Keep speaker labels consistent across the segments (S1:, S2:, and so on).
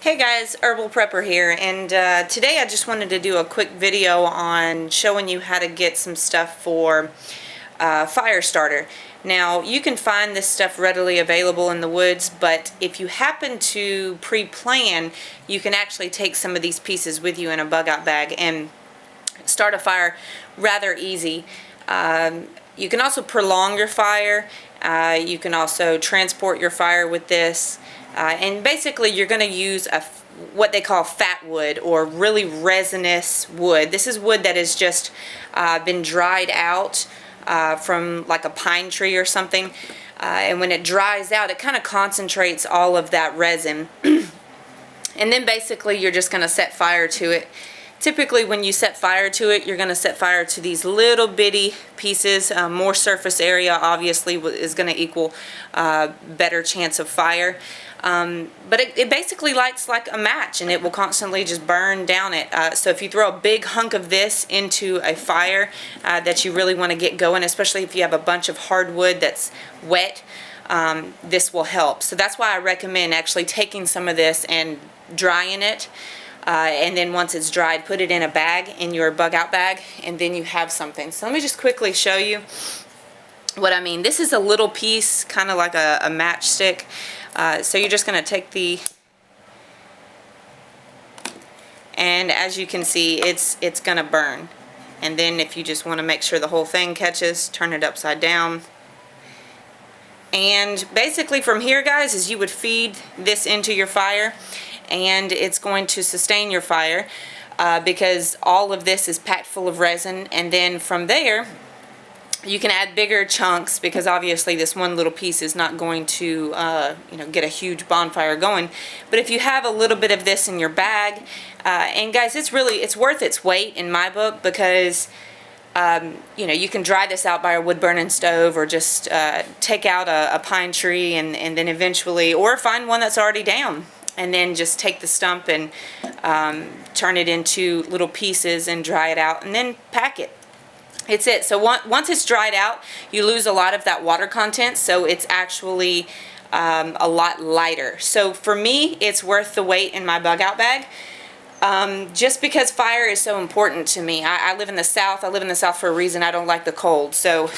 S1: Hey guys, Herbal Prepper here, and today I just wanted to do a quick video on showing you how to get some stuff for fire starter. Now, you can find this stuff readily available in the woods, but if you happen to pre-plan, you can actually take some of these pieces with you in a bug-out bag and start a fire rather easy. You can also prolong your fire. You can also transport your fire with this. And basically you're going to use what they call fatwood, or really resinous wood. This is wood that has just been dried out from like a pine tree or something. And when it dries out, it kind of concentrates all of that resin. And then basically you're just going to set fire to it. Typically when you set fire to it, you're going to set fire to these little bitty pieces. More surface area obviously is going to equal better chance of fire. But it basically lights like a match, and it will constantly just burn down it. So if you throw a big hunk of this into a fire that you really want to get going, especially if you have a bunch of hardwood that's wet, this will help. So that's why I recommend actually taking some of this and drying it. And then once it's dried, put it in a bag, in your bug-out bag, and then you have something. So let me just quickly show you what I mean. This is a little piece, kind of like a matchstick. So you're just going to take and as you can see, it's going to burn. And then if you just want to make sure the whole thing catches, turn it upside down. And basically from here, guys, is you would feed this into your fire, and it's going to sustain your fire because all of this is packed full of resin. And then from there you can add bigger chunks, because obviously this one little piece is not going to get a huge bonfire going. But if you have a little bit of this in your bag, and guys, it's worth its weight in my book, because you can dry this out by a wood burning stove, or just take out a pine tree and then eventually, or find one that's already down, and then just take the stump and turn it into little pieces and dry it out, and then pack it. It's it. So once it's dried out, you lose a lot of that water content, so it's actually a lot lighter. So for me, it's worth the weight in my bug-out bag. Just because fire is so important to me. I live in the South. I live in the South for a reason. I don't like the cold. So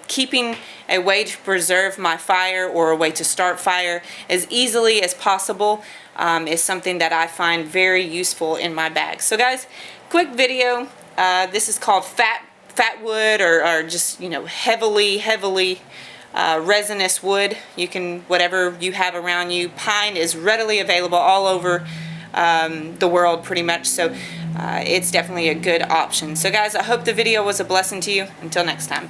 S1: keeping a way to preserve my fire, or a way to start fire as easily as possible, is something that I find very useful in my bag. So guys, quick video. This is called fatwood, or just heavily resinous wood. You can, whatever you have around you. Pine is readily available all over the world pretty much, so it's definitely a good option. So guys, I hope the video was a blessing to you. Until next time.